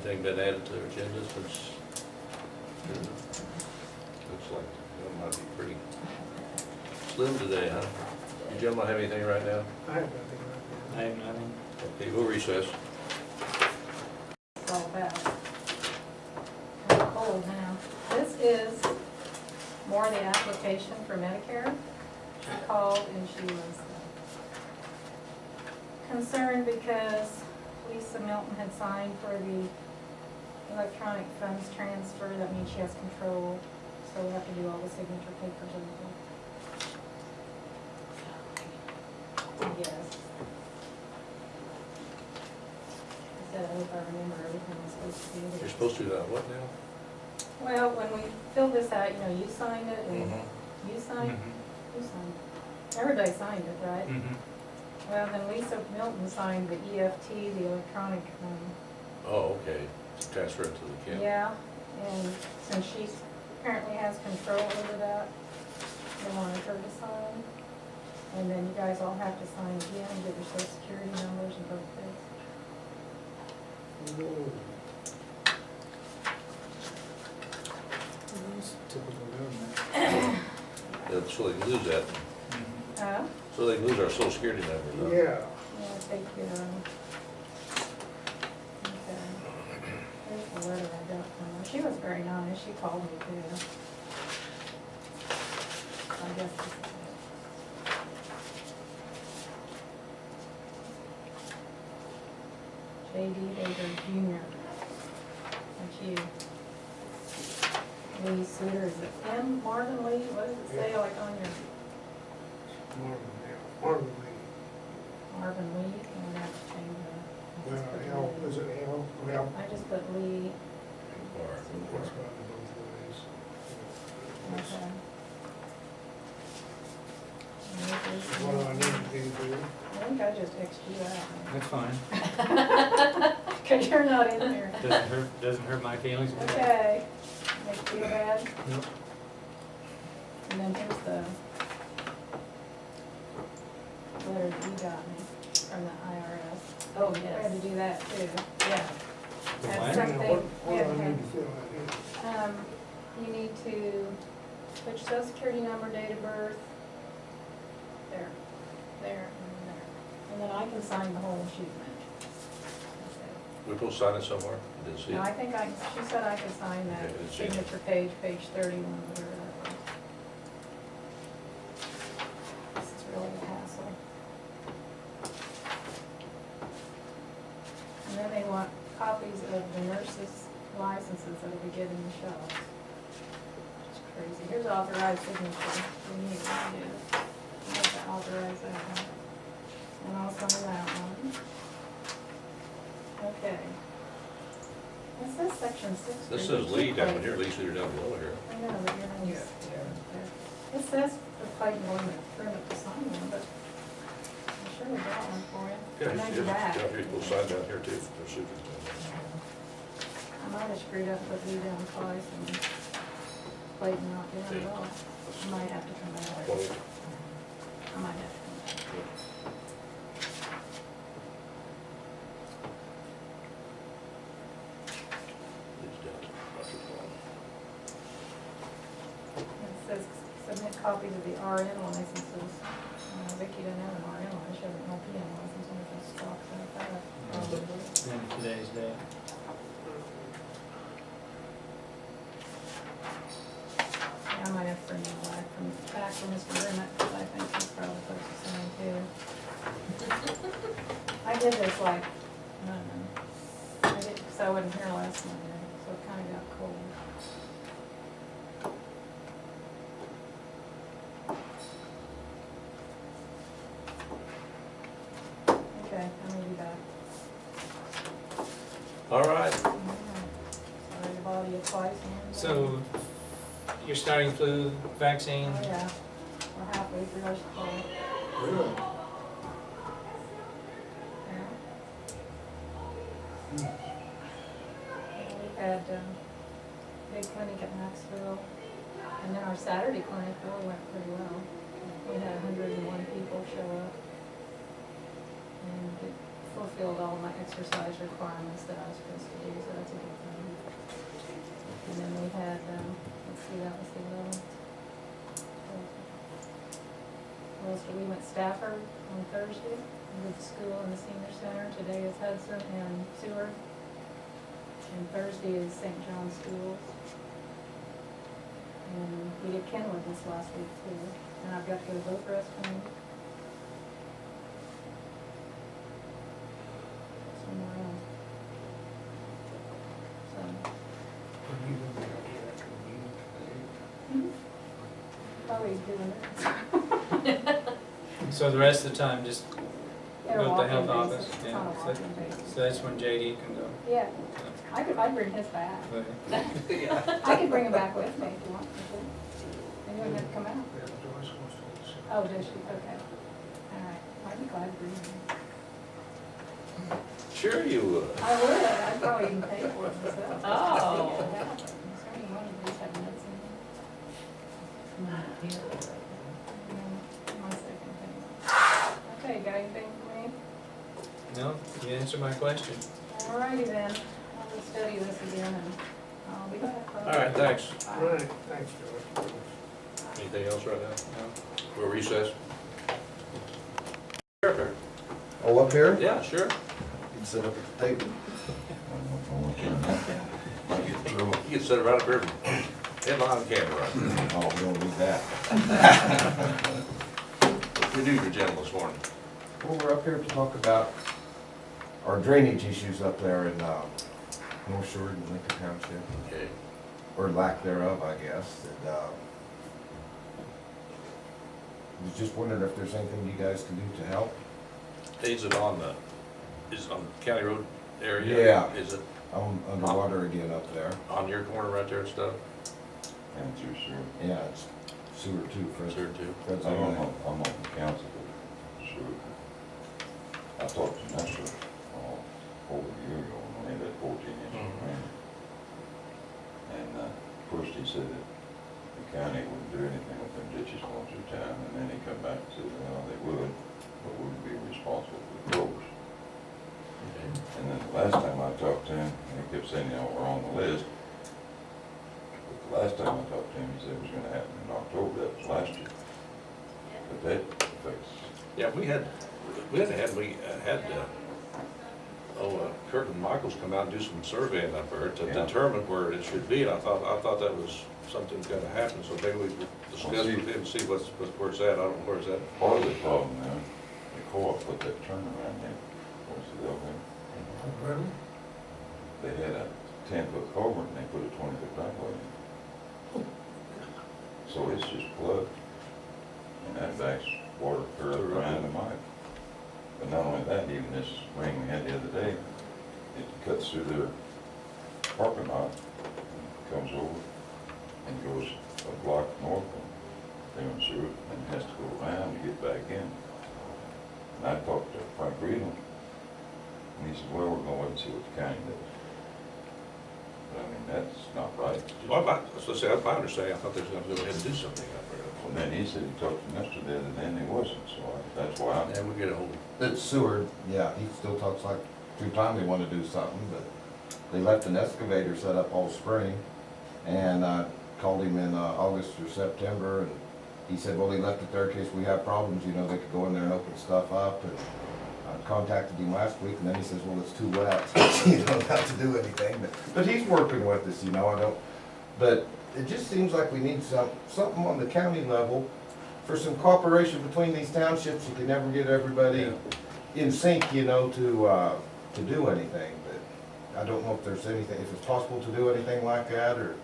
Anything been added to their agenda since? Looks like it might be pretty slim today, huh? You gentlemen have anything right now? I have nothing right I have nothing. Okay, we'll recess. It's all about. I'm cold now. This is more the application for Medicare. She called and she was concerned because Lisa Milton had signed for the electronic funds transfer. That means she has control, so we have to do all the signature papers and everything. Yes. I said, I hope I remember everything I'm supposed to do. You're supposed to do that, what now? Well, when we fill this out, you know, you signed it and you signed, Mm-hmm. who signed it? Everybody signed it, right? Mm-hmm. Well, then Lisa Milton signed the EFT, the electronic, Oh, okay. Transfer it to the county. yeah, and since she apparently has control over that, they wanted her to sign. And then you guys all have to sign again and get your social security numbers and birthdays. now. Typical government. Yeah, so they can lose that. Huh? So they can lose our social security number, huh? Yeah. Yeah, take your, okay. Here's the letter I got from her. She was very nice. She called me too. I guess this is it. J.D. Baker Jr. That's you. Lee Suter, is it M. Marvin Lee? What does it say like on your Marvin, yeah, Marvin Lee. Marvin Lee? I'm gonna have to change that. I just put L, Lee. is it L? Well, I just put Lee. that's probably both ways. Okay. What do I need to do? I think I just X'd you out. That's fine. Because you're not in there. Doesn't hurt my feelings. Okay. Make you feel bad? Nope. And then here's the letter that you got me from the IRS. Oh, We had yes. to do that too. Yeah. The That's what? something. What do I yeah, need to fill out here? You need to put your social security number, date of birth, there, there, and there. And then I can sign the whole sheet, Mitch. We're supposed to sign it somewhere? I didn't see No, it. I think she said I could sign that Okay, I didn't see it. signature page, page 31, whatever that was. This is really a hassle. And then they want copies of the nurses' licenses that'll be given the shops. Which is crazy. Here's authorized signature. We need to do. I have to authorize that one. And I'll sign that one. Okay. It says section 6. This says Lee down here, Lee Suter down below here. I know, but you're gonna use it says the Clayton Women permit to sign one, but I'm sure we got one for you. Yeah, And then he's you're back. down here, he's supposed to sign down here too. There's superintendent. I might have screwed up with Lee down twice and Clayton not doing it all. I might have to come back. I might have to come back. It says submit copies of the RN licenses. Vicki doesn't have an RN license, she has an LPN license, and we can stock that. Probably. Then today's day. Yeah, I might have to bring it back from Mr. Grimmett, because I think he's probably supposed to sign too. I did this like, I don't know, I did, because I wasn't here last Monday, so it kind of got cold. Okay, I'm gonna be back. All right. Sorry to bother you twice. So, you're starting flu vaccine? Oh, yeah, we're halfway through our school. Really? Yeah. We had big clinic at Maxville, and then our Saturday clinic really went pretty well. We had 101 people show up, and fulfilled all my exercise requirements that I was supposed to do, so that's a good thing. And then we had, let's see, that was the 11th. What else did we went Stafford on Thursday, with school and the senior center. Today is Hudson and Seward. And Thursday is St. John's Schools. And we did Kenwood this last week too. And I've got to go to both restroom. Somewhere else. So, Are you gonna be out here after the meeting today? probably doing it. So the rest of the time, just They're go to the health walking office? basis. It's Yeah, on a so- walking basis. So that's when JD can go. Yeah, I'd bring his back. Okay. I could bring him back with me if you want me to. And you wouldn't have to come out. Yeah, Joyce wants to see. Oh, does she? Okay. All right. I'd be glad to bring him. Sure you would. I would. I'd probably even pay for it myself. Oh. Is there any one of these have nuts in them? My second thing. Okay, got anything for me? No, you answered my question. All righty then. I'll just study this again and I'll be back. All right, thanks. All right, thanks, Joyce. Anything else right now? No. We'll recess. Sure. Oh, up here? Yeah, sure. You can sit up at the table. Might get in trouble. You can sit right up here, headline camera right there. Oh, we don't need that. What we do for gentlemen this morning? Well, we're up here to talk about our drainage issues up there in North Shore and Lincoln Township, Okay. or lack thereof, I guess. And was just wondering if there's anything you guys can do to help. Is it on the, is it on County Road area? Yeah. Is it I'm underwater again up there. on your corner right there and stuff? And through sewer. Yeah, it's sewer too, Fred. Sewer too. Fred's I'm on on the council for sewer. I talked to Nestor over a year ago, when they had that 14 inch Mhm. rain. And first he said that the county wouldn't do anything with them ditches going through town, and then he come back and said, well, they would, but wouldn't be responsible for the roads. Okay. And then the last time I talked to him, he kept saying, you know, we're on the list. But the last time I talked to him, he said it was gonna happen in October, that was last year. But that affects, Yeah, we had Kurt and Michaels come out and do some surveying up there to Yeah. determine where it should be, and I thought that was something gonna happen, so maybe we could discuss Well, see- with him, see where it's at, I don't know where it's at. part of the problem now, the co-op put that turnaround in, what's the deal there? Pardon? They had a 10-foot culvert and they put a 20-foot driveway in. So it's just plugged. And that backs water curve around the mine. But not only that, even this rain we had the other day, it cuts through their parking lot, comes over and goes a block north of them sewer and has to go around to get back in. And I talked to Frank Riedel, and he said, well, we're gonna wait and see what the county does. But I mean, that's not right. Well, that's my understanding, I thought they was gonna go ahead and do something up there. Well, then he said he talked to Nestor the other day and he wasn't, so that's why I'm. Yeah, we get a hold of It's Seward, yeah, he still talks like through time they wanna do something, but they left an excavator set up all spring. And I called him in August or September, and he said, well, he left it there in case we have problems, you know, they could go in there and open stuff up. And I contacted him last week, and then he says, well, it's too wet, you don't have to do anything. But he's working with us, you know, I don't, but it just seems like we need something on the county level for some cooperation between these townships. You can never get everybody in sync, you know, to do anything. But I don't know if there's anything, if it's possible to do anything like that, or.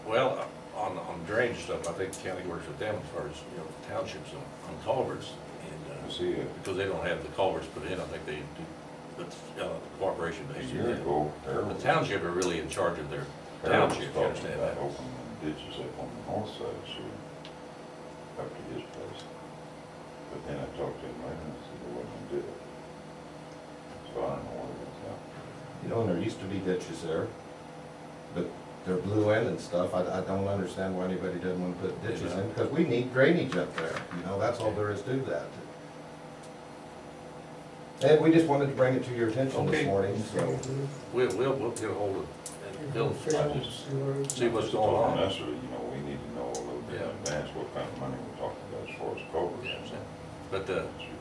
Well, on drainage stuff, I think the county works with them as far as, you know, townships on culverts. And, See, because they don't have the culverts put in, I think they do, but, cooperation a based. year ago, Harold. The township are really in charge of their Harold was township, you talking understand about that? opening ditches up on the north side of sewer, up to his place. But then I talked to him later and he said they wasn't gonna do it. So I don't know what it is now. You know, and there used to be ditches there, but they're blue end and stuff. I don't understand why anybody doesn't want to put ditches in, because we need drainage up there. You know, that's all there is to that. And we just wanted to bring it to your attention this Okay. morning, so. We'll get a hold of, and Bill, see what's going Told on. necessarily, you know, we need to know a little bit in Yeah. advance what kind of money we're talking about as far as culverts. But,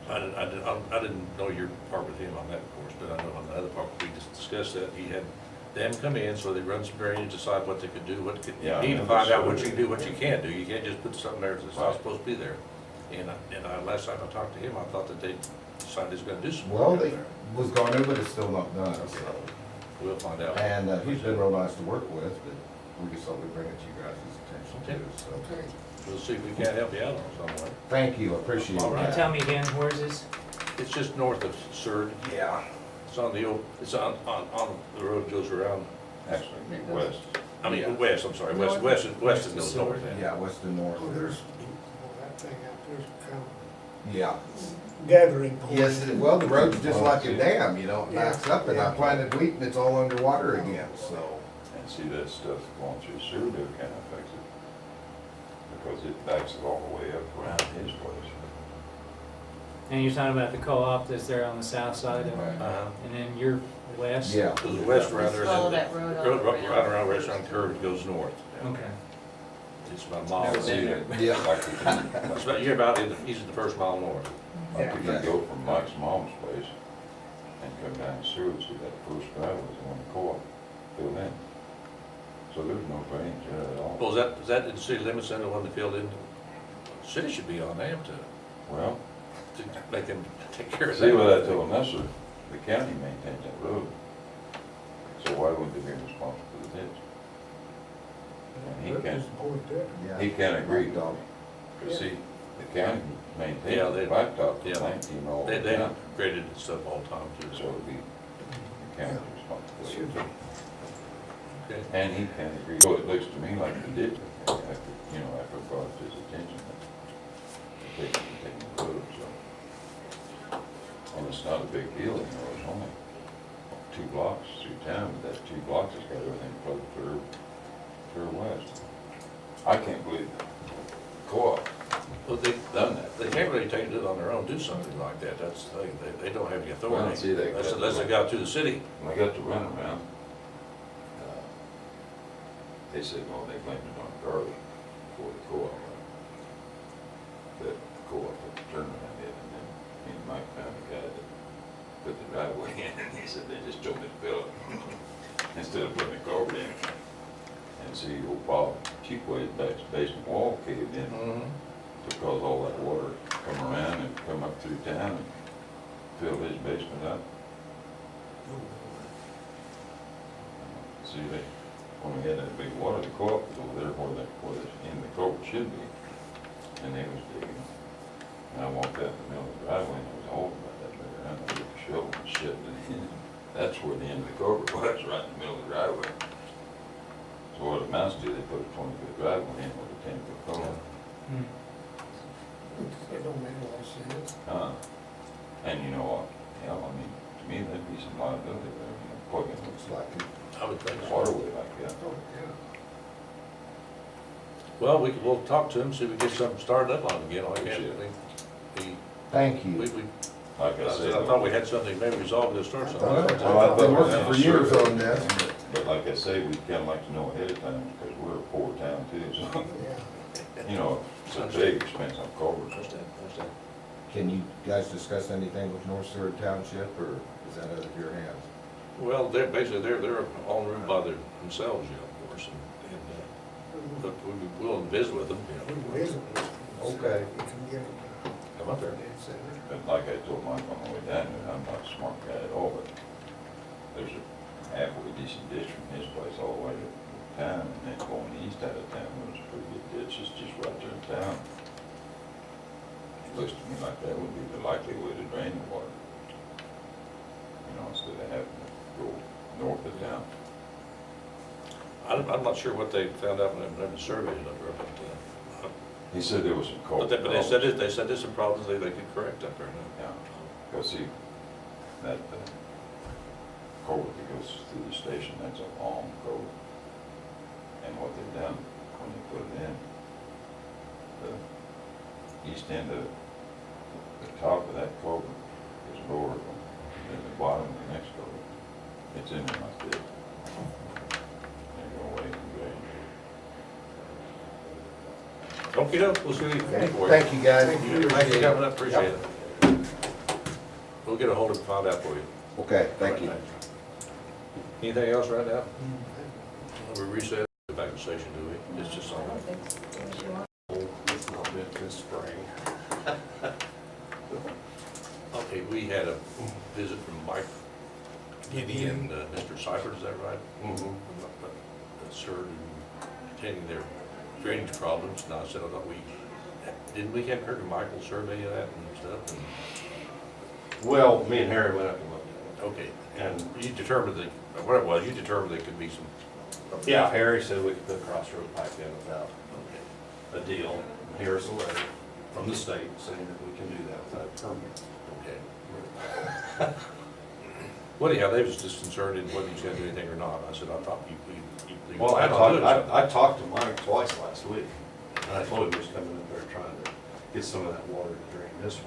I didn't know your part with him on that, of course, but I know on the other part, we just discussed that, he had them come in, so they run some drainage, decide what they could do, what could, you Yeah, need I to find out what understood. you can do, what you can't do, you can't just put something there that's not Right. supposed to be there. And last time I talked to him, I thought that they decided he's gonna do some Well, work they out there. was gonna, but it's still not done, so. We'll find out. And he's been real nice to work with, but we just thought we'd bring it to you guys' attention too, so. Okay. We'll see if we can't help you out on some way. Thank you, appreciate All right. that. Tell me again, where's this? It's just north of Surd. Yeah. It's on the old, it's on the road that goes around, Actually, west. I mean, Yeah. west, I'm sorry, North. west and West of goes Surd. north. Yeah, west and north. Oh, there's, well, that thing out there's kind Yeah. of gathering point. Yes, well, the road's just like a Yeah. dam, you know, it backs up, and I Yeah. planted wheat and it's all underwater again, so. And see that stuff going through sewer there kind of affects it. Because it backs it all the way up around his place. And you're talking about the co-op that's there on the south side of, Uh-huh. and then you're west? Yeah. Goes west around there. Follow that road all Right around. around restaurant curve, it goes north. Okay. It's about a mile. Never see that. Yeah. Like we can- It's about, you're about, easy the first mile north. like we can go from Mike's mom's place and come down the sewer, see that first driveway is on the co-op, filled in. So there's no drainage there at all. Well, is that in the city limits, then the one that filled in? City should be on them Well, to make them take care of that. see what I told Nestor, the county maintains that road. So why wouldn't they be responsible for the ditch? And he That can't, was the point there. Yeah. he can't agree, Dog. because see, the county maintains Yeah, the they- blacktop yeah. for 19 all the They time. graded stuff all the time too, So so. it'd be the county's Should be. responsibility. Okay. And he can't agree. So it looks to me like the ditch, after, you know, after it brought it to his attention, that taking the road, so. And it's not a big deal, you know, it's only 2 blocks through town, but that 2 blocks has got everything plugged clear west. I can't believe the co-op Well, they done that. They can't really take it on their own, do something like that, that's the thing, they don't have the Well, authority. see, they got- Unless they got through the city. When I got to runaround, they said, well, they blamed it on Garley for the co-op. That the co-op put the turnaround in, and then me and Mike found the guy that put the driveway in, and he said they just told me to fill it instead of putting the culvert in. And see, old Bob Cheapway's basement wall caved in because all that water come around and come up through town and filled his basement up. See, when we had that big water, the co-op was over there where the end of the culvert should be, and they was digging. And I walked out in the middle of the driveway, and there was a hole about that big around, I took a shovel and shoved it in. That's where the end of the culvert was, right in the middle of the driveway. So what it amounts to, they put a 20-foot driveway in with a 10-foot culvert. Hmm. It don't make a lot of sense. And you know what, hell, I mean, to me, that'd be some liability there, you know, plugging Looks like it. I would think a so. waterway like that. Oh, yeah. Well, we'll talk to him, see if we get something started up on it again, I guess. Appreciate Thank We, you. Like I said. I thought we had something maybe resolved to start something. Well, Well, I I've been thought working we for had a years survey. on this. But like I say, we'd kinda like to know ahead of time, because we're a poor town too, so, Yeah. you know, it's a big expense on culverts. Understand. Can you guys discuss anything with North Seward Township, or is that out of your hands? Well, they're basically, they're all ruled by themselves, you know, of course, but we'd be willing to visit with them, you know. We visit with them. Okay. We can get them. Come up there. But like I told Mike on the way down there, I'm not a smart guy at all, but there's a halfway decent ditch from his place all the way to town, and then going east out of town, there's a pretty good ditch, it's just right there in town. It looks to me like that would be the likely way to drain the water. You know, instead of having to go north of town. I'm not sure what they found out when they did the survey up there, He said there was some but culvert they said, they said there's some problems they could correct up there now. Yeah, because see, that culvert that goes through the station, that's a long culvert. And what they've done, when they put it in, the east end of the top of that culvert is lower than it's in there like this. And go away and go. Okay, we'll see what we can do for you. Thank you, guys. Thanks for coming up, appreciate it. We'll get a hold of it, find out for you. Okay, thank you. Anything else right now? We reset, go back to session, do we? It's just I on. don't think so. Unless you want- It's not been this spring. Okay, we had a visit from Mike Giddy and Mr. Seifert, is that right? Mm-hmm. Sir, attending their drainage problems, and I said, I thought didn't we have heard of Michael's survey of that and stuff? Well, me and Harry went up and looked Okay, at it. and you determined that, what it was, you determined there could be some. And, yeah, Harry said we could put crossroad pipe in without Okay. a deal. And here's a letter from the state saying that we can do that without a permit. Okay. Well, anyhow, they was just concerned in whether he's gonna do anything or not. I said, I thought you. Well, I talked to Mike twice last week, and I told him he was coming up there trying to get some of that water to drain this way.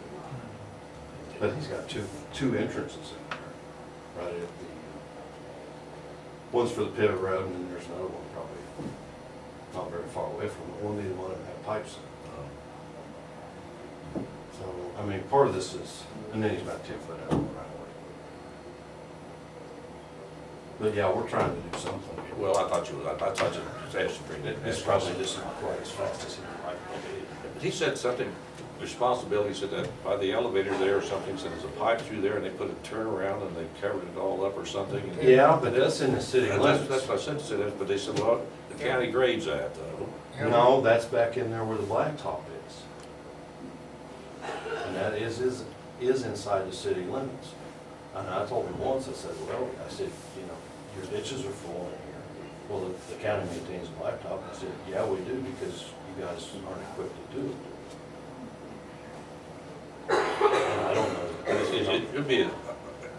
But he's got two entrances in there, right at the, one's for the pivot road, and then there's another one probably not very far away from it. One neither one of them have pipes in it. So, I mean, part of this is, and then he's about 10 foot out of the right of way. But yeah, we're trying to do something. Well, I thought you just asked to bring that. It's probably just not quite as fast as he'd like to be. But he said something, responsibility, said that by the elevator there or something, said there's a pipe through there and they put a turnaround and they covered it all up or something. and- Yeah, but that's in the city And limits. that's what I said to that, but they said, well, the county grades that though. No, that's back in there where the blacktop is. And that is inside the city limits. And I told him once, I said, well, I said, you know, your ditches are full in here. Well, the county maintains the blacktop. I said, yeah, we do, because you guys aren't equipped to do it. And I don't know. It would be,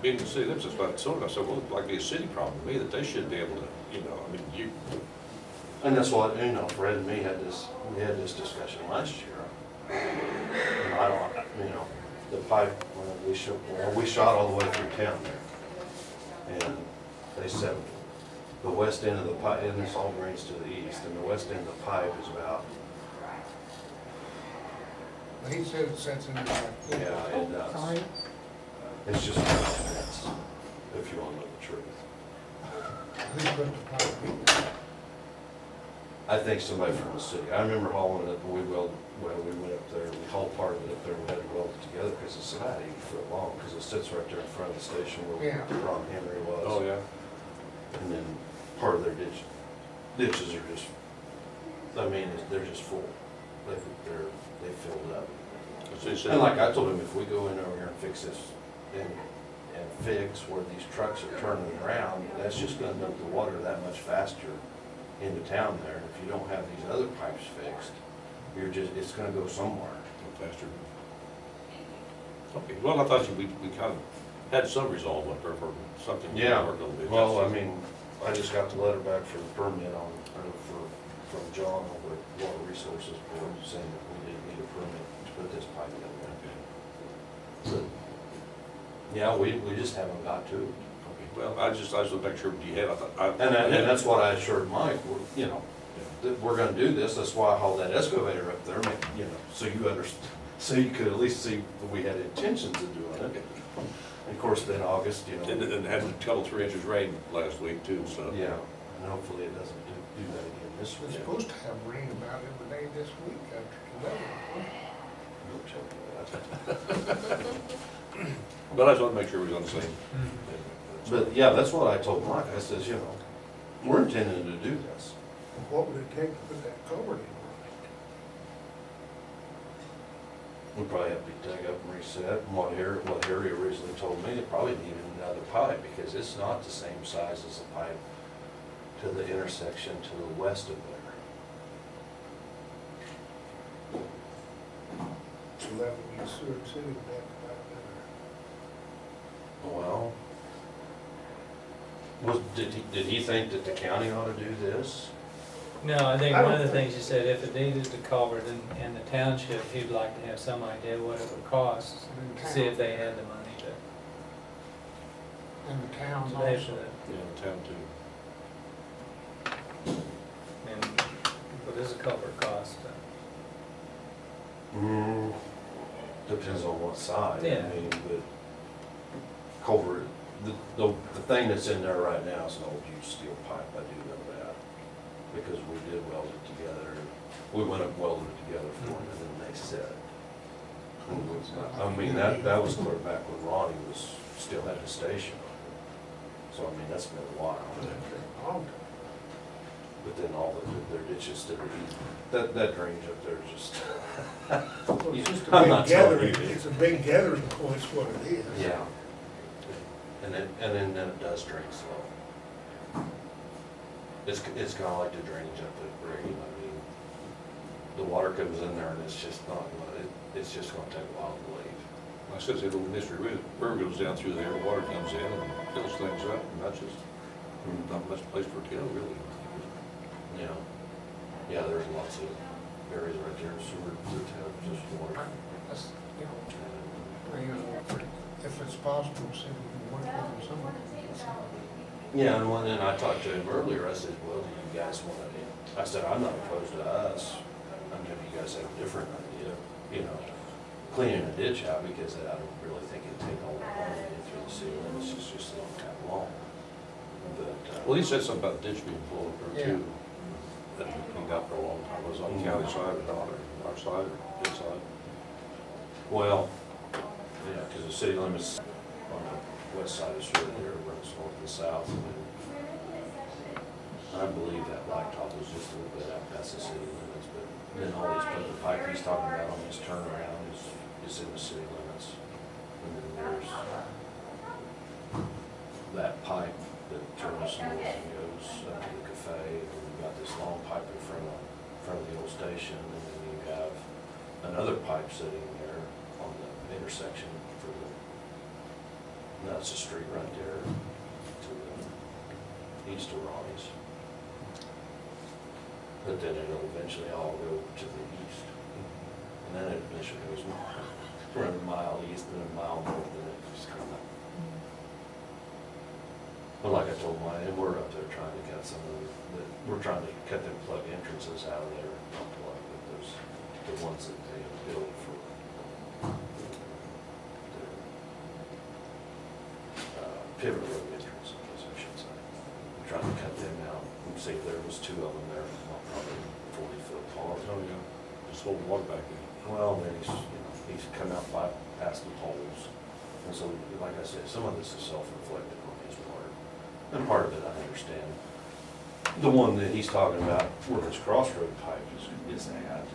being the city limits, it's like, sort of, I said, well, it'd like be a city problem to me, that they should be able to, you know, I mean, you, And that's what, you know, Fred and me we had this discussion last year. And I don't, you know, the pipe, we shot all the way through town there. And they said the west end of the pipe, and this all drains to the east, and the west end of the pipe is about, He said it sets in the back. yeah, it does. Sorry. It's just about a fence, if you want to know the truth. Who put the pipe in? I think somebody from the city. I remember hauling it up, and we went up there, we hauled part of it up there, we had to weld it together, because it's about 80 foot long, because it sits right there in front of the station where Yeah. Ron Henry was. oh, yeah. And then part of their ditches are just, I mean, they're just full. They filled up. So he said- And like I told him, if we go in over here and fix this and fix where these trucks are turning around, that's just gonna dump the water that much faster into town there. And if you don't have these other pipes fixed, it's gonna go somewhere. Faster. Okay, well, I thought we kind of had some resolve up there for something. we Yeah, worked on a bit. well, I mean, I just got the letter back for the permit from John over at Water Resources Board saying that we didn't need a permit to put this pipe in there. But, yeah, we just haven't got to it. Okay, well, I just want to make sure you had, I thought. And that's what I assured Mike, you know, that we're gonna do this, that's why I hauled that excavator up there, you know, so you could at least see that we had intentions of doing it. And of course, then August, you know. And had a couple 3 inches rain last week too, so. Yeah, and hopefully it doesn't do that again this We're week. supposed to have rain about every day this week after today. Go check that. But I just want to make sure we're on the same. But yeah, that's what I told Mike, I says, you know, we're intending to do this. What would it take to put that culvert in? We probably have to be dug up and reset, and what Harry originally told me, it probably needed another pipe, because it's not the same size as the pipe to the intersection to the west of there. So that would be Seward City would have to pipe Well, did he think that the county ought to do this? No, I think I one don't of the think- things you said, if it needed to culvert in the township, he'd like to have some idea what it would cost, to see if they had the money to. And the town to pay for also. that. Yeah, the town too. And what does a culvert cost? Depends on what side, Yeah. I mean, but culvert, the thing that's in there right now is an old used steel pipe, I do know that. Because we did weld it together, we went up welded it together for them, and then they said. I mean, that was clear back when Ronnie was, still had the station. So, I mean, that's been a while. Long But then all their ditches to the east, that drainage up there is just. Well, it's just a I'm big not telling you. gathering, it's a big gathering point, is what it is. Yeah. And then it does drain slow. It's kinda like the drainage up at Green, I mean, the water comes in there and it's just not, it's just gonna take a while to leave. Like I said, the little mystery river goes down through there, water comes in and fills things up, and that's just not much place for it to go, really. Yeah. Yeah, there's lots of areas right there, sewer, just water. That's, you know, if it's possible, see if we can work with them somewhere. Yeah, and I talked to him earlier, I said, well, do you guys want to, I said, I'm not opposed to us, maybe you guys have a different idea, you know, cleaning a ditch out, because I don't really think it'd take all the time to get through the city limits, it's just not that long. But, Well, he said something about ditch being full of her Yeah. too. That he got for a long time, was on the county side or not, or our side or his side. well, yeah, because the city limits on the west side is really there, runs north and south. And I believe that blacktop was just a little bit out past the city limits, but then all these, the pipe he's talking about on this turnaround is in the city limits. And then there's that pipe that turns north and goes up to the cafe, and we've got this long pipe in front of the old station, and then you have another pipe sitting there on the intersection for the, that's a street right there to the east of Ronnie's. But then it'll eventually all go to the east. And then it eventually goes around a mile east and a mile north, and it just kind of. But like I told Maya, we're up there trying to cut some of we're trying to cut them plug entrances out of there, not plug, but those, the ones that they build for pivot road entrances, I should say. We're trying to cut them out. See, there was two of them there, probably 40-foot tall. Oh, yeah, just hold the water back in. Well, then he's come out past the poles. And so, like I said, some of this is self-inflicted on his part. And part of it, I understand. The one that he's talking about, where his crossroad pipe is at,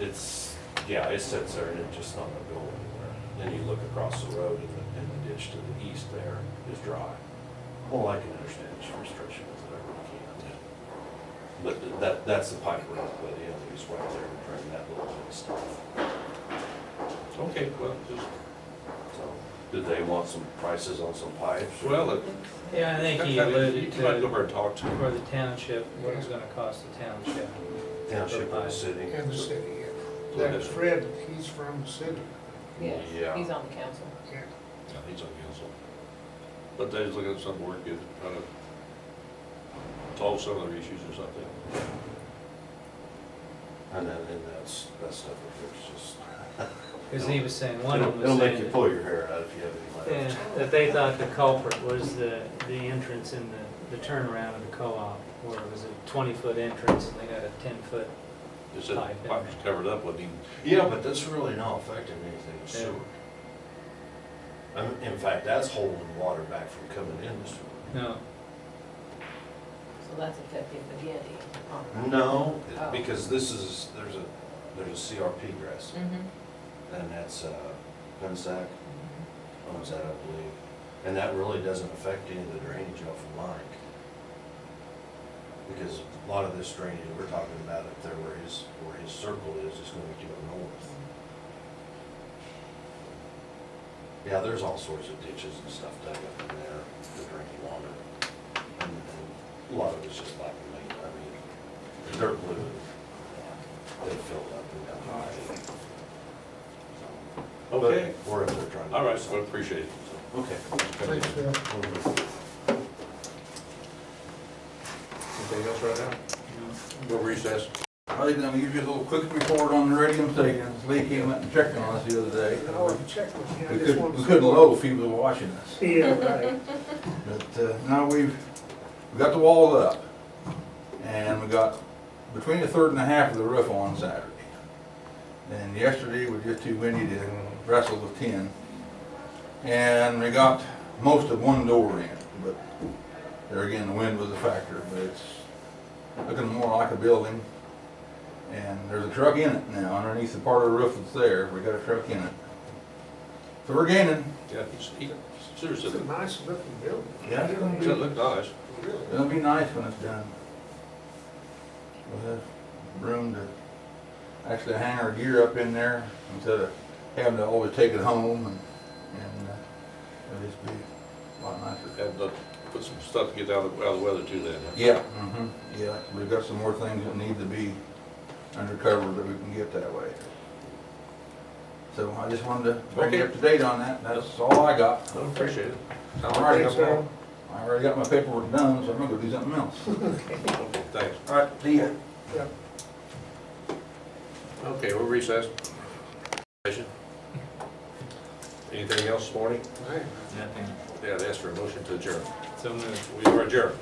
it's, yeah, it sits there and it's just not gonna go anywhere. Then you look across the road and the ditch to the east there is dry. Well, I can understand his frustration with it, I really can. But that's the pipe we're gonna put in, he's right there and bring that little bit of stuff. Okay, well, just, So, did they want some prices on some pipes? well, Yeah, I think he alluded you might go to over and talk to for him. the township, what it's gonna cost the township. Township or the city? And the city, Go yeah. ahead. That Fred, he's from the city. Yes, Yeah. he's on the council. Yeah. Yeah, he's on council. But they're just looking at some work, to try to solve some of their issues or something. And then that stuff up there's just. Cause he was saying, one of them It'll was make saying you that- pull your hair out if you have any yeah, left. that they thought the culprit was the entrance in the turnaround of the co-op, where it was a 20-foot entrance and they got a 10-foot. They said Pipe the in pipe was covered up, wasn't he? Yeah, but that's really not affecting anything with Yeah. sewer. In fact, that's holding water back from coming in the sewer. No, So that's effective again. No, Oh. because this is, there's a CRP grass, Mm-hmm. and that's, Gunsack owns that, I believe. And that really doesn't affect any of the drainage off of Mike. Because a lot of this drainage we're talking about up there where his circle is going to go north. Yeah, there's all sorts of ditches and stuff dug up in there to drink water. And a lot of it's just black and white, I mean, dirt blue. They filled up and got high. So, Okay, But we're up there trying to. all right, so I appreciate it. So, Okay. Thanks, Phil. anything else right now? We'll recess. I think I'm gonna give you a little quick report on the radium stations. Lee came up and checked on us the other day. I want to check with you. I We just couldn't, want to we couldn't see what- low if he was watching us. Yeah, right. But now we got the walls up, and we got between a third and a half of the roof on Saturday. And yesterday was just too windy to wrestle with tin. And we got most of one door in, but there again, the wind was a factor, but it's looking more like a building. And there's a truck in it now, underneath the part of the roof that's there, we got a truck in it. So we're gaining. Yeah, he seriously, It's a nice looking building. Yeah. it looked nice. Really. It'll be nice when it's done. We'll have room to actually hang our gear up in there instead of having to always take it home, and it'll just be a lot nicer. And put some stuff to get out of the weather too then. Yeah, yeah, we've got some more things that need to be undercover that we can get that way. So I just wanted to bring you up to date on that. That's all I got. I appreciate it. Sounds All like right, Thanks, Harold. I already got my paperwork done, so I'm gonna go do something else. Okay, thanks. All right, see ya. Yeah. Okay, we'll recess. Anything else this morning? Right. Nothing. Yeah, I'd ask for a motion to adjourn. So moved. We are adjourned.